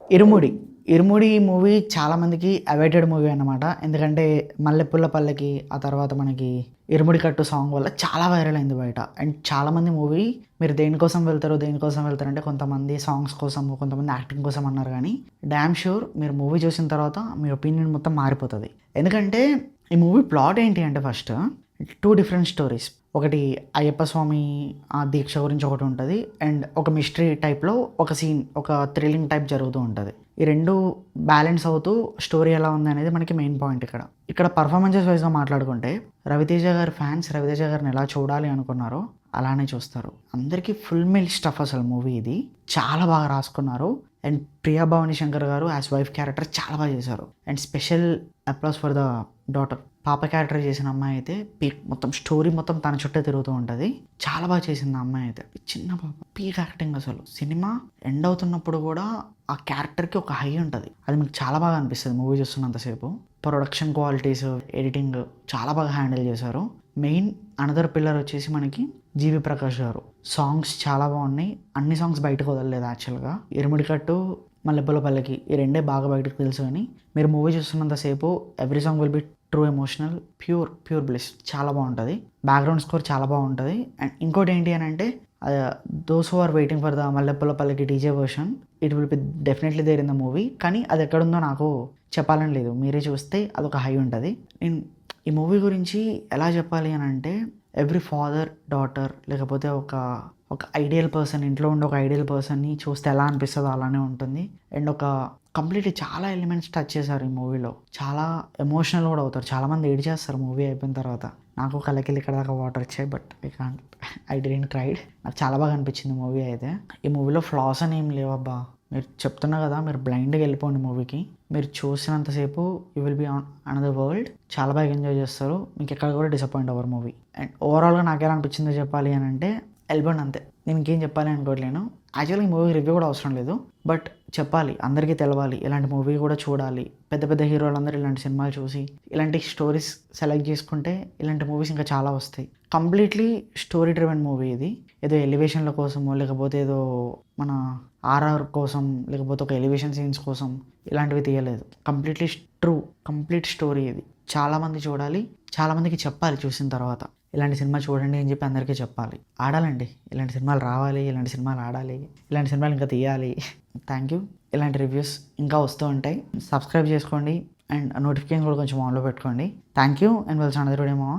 ఇరుముడి. 'ఇరుముడి' movie చాలామందికి awaited movie అన్నమాట. ఎందుకంటే 'మల్లెపూల పల్లకి' ఆ తర్వాత మనకి 'ఇరుముడి కట్టు' సాంగ్ వల్ల చాలా వైరల్ అయింది బయట. అండ్ చాలామంది మూవీ మీరు దేనికోసం వెళ్తారు, దేనికోసం వెళ్తారంటే కొంతమంది సాంగ్స్ కోసం, కొంతమంది యాక్టింగ్ కోసం అన్నారు గానీ డామ్ ష్యూర్ మీరు మూవీ చూసిన తర్వాత మీ ఒపీనియన్ మొత్తం మారిపోతది. ఎందుకంటే ఈ మూవీ ప్లాట్ ఏంటి అంటే ఫస్ట్ 2 డిఫరెంట్ స్టోరీస్. ఒకటి అయ్యప్ప స్వామి ఆ దీక్ష గురించి ఒకటి ఉంటది. అండ్ ఒక మిస్టరీ టైప్‌లో ఒక సీన్, ఒక థ్రిల్లింగ్ టైప్ జరుగుతూ ఉంటది. ఈ 2 బ్యాలెన్స్ అవుతూ స్టోరీ ఎలా ఉందనేది మనకి మెయిన్ పాయింట్ ఇక్కడ. ఇక్కడ పర్ఫార్మెన్సెస్ వైస్‌గా మాట్లాడుకుంటే రవితేజ గారి ఫ్యాన్స్ రవితేజ గారిని ఎలా చూడాలి అనుకున్నారో అలానే చూస్తారు. అందరికీ ఫుల్ మీల్ స్టఫ్ అసలు మూవీ ఇది. చాలా బాగా రాసుకున్నారు. అండ్ ప్రియా భవాని శంకర్ గారు యాస్ వైఫ్ క్యారెక్టర్ చాలా బాగా చేశారు. And special applause for the daughter. పాప క్యారెక్టర్ చేసిన అమ్మాయి అయితే పీక్, మొత్తం స్టోరీ మొత్తం తన చుట్టే తిరుగుతూ ఉంటుంది. చాలా బాగా చేసింది ఆ అమ్మాయి అయితే. చిన్న పాప పీక్ యాక్టింగ్ అసలు. సినిమా ఎండ్ అవుతున్నప్పుడు కూడా ఆ క్యారెక్టర్కి ఒక హై ఉంటుంది. అది మీకు చాలా బాగా అనిపిస్తుంది మూవీ చూస్తున్నంతసేపు. ప్రొడక్షన్ క్వాలిటీస్, ఎడిటింగ్ చాలా బాగా హ్యాండిల్ చేశారు. మెయిన్ అనదర్ పిల్లర్ వచ్చేసి మనకి జీవి ప్రకాష్ గారు. సాంగ్స్ చాలా బాగున్నాయి. అన్ని సాంగ్స్ బయటకు వదలలేదు యాక్చువల్గా. 'ఇరుముడి కట్టు', 'మల్లెపూల పల్లకి' ఈ రెండే బాగా బయటకు తెలుసు. కానీ మీరు మూవీ చూస్తున్నంతసేపు every song will be true emotional, pure bliss. చాలా బాగుంటుంది. బ్యాక్గ్రౌండ్ స్కోర్ చాలా బాగుంటుంది. అండ్ ఇంకోటి ఏంటి అని అంటే those who are waiting for the 'Mallepoola Pallaki' DJ version, it will be definitely there in the movie. కానీ అది ఎక్కడుందో నాకు చెప్పాలని లేదు. మీరే చూస్తే అదొక హై ఉంటుంది. నేను ఈ మూవీ గురించి ఎలా చెప్పాలి అని అంటే ఎవ్రీ ఫాదర్ డాటర్ లేకపోతే ఒక ఐడియల్ పర్సన్, ఇంట్లో ఉండే ఒక ఐడియల్ పర్సన్ని చూస్తే ఎలా అనిపిస్తుందో అలానే ఉంటుంది. అండ్ ఒక కంప్లీట్లీ చాలా ఎలిమెంట్స్ టచ్ చేశారు ఈ మూవీలో. చాలా ఎమోషనల్ కూడా అవుతారు. చాలామంది ఏడ్ చేస్తారు మూవీ అయిపోయిన తర్వాత. నాకు కళ్ళకెళ్ళి ఇక్కడ దాకా వాటర్ వచ్చాయి. But I didn't cried. నాకు చాలా బాగా అనిపించింది మూవీ అయితే. ఈ మూవీలో ఫ్లాస్ అని ఏం లేవబ్బా. మీరు చెప్తున్నా కదా, మీరు బ్లైండ్గా వెళ్ళిపోండి మూవీకి. మీరు చూసినంతసేపు you will be on another world. చాలా బాగా ఎంజాయ్ చేస్తారు. మీకు ఎక్కడ కూడా డిసప్పాయింట్ అవ్వరు మూవీ. అండ్ ఓవరాల్గా నాకు ఎలా అనిపించిందో చెప్పాలి అని అంటే వెళ్ళిపోండి అంతే. నేను ఇంకేం చెప్పాలి అనుకోవట్లేను. యాక్చువల్గా ఈ మూవీ రివ్యూ కూడా అవసరం లేదు. బట్ చెప్పాలి, అందరికీ తెలవాలి, ఇలాంటి మూవీ కూడా చూడాలి. పెద్ద పెద్ద హీరోలందరూ ఇలాంటి సినిమాలు చూసి ఇలాంటి స్టోరీస్ సెలెక్ట్ చేసుకుంటే ఇలాంటి మూవీస్ ఇంకా చాలా వస్తాయి. కంప్లీట్లీ స్టోరీ డ్రివెన్ మూవీ ఇది. ఏదో ఎలివేషన్ల కోసమో లేకపోతే ఏదో మన ఆర్ఆర్ కోసం లేకపోతే ఒక ఎలివేషన్ సీన్స్ కోసం ఇలాంటివి తీయలేదు. కంప్లీట్ స్టోరీ ఇది. చాలామంది చూడాలి, చాలామందికి చెప్పాలి చూసిన తర్వాత. ఇలాంటి సినిమా చూడండి అని చెప్పి అందరికీ చెప్పాలి. ఆడాలండి, ఇలాంటి సినిమాలు రావాలి, ఇలాంటి సినిమాలు ఆడాలి, ఇలాంటి సినిమాలు ఇంకా తీయాలి. Thank you. ఇలాంటి రివ్యూస్ ఇంకా వస్తూ ఉంటాయి. సబ్స్క్రైబ్ చేసుకోండి అండ్ నోటిఫికేషన్ కూడా కొంచెం ఆన్లో పెట్టుకోండి. Thank you and we'll another video.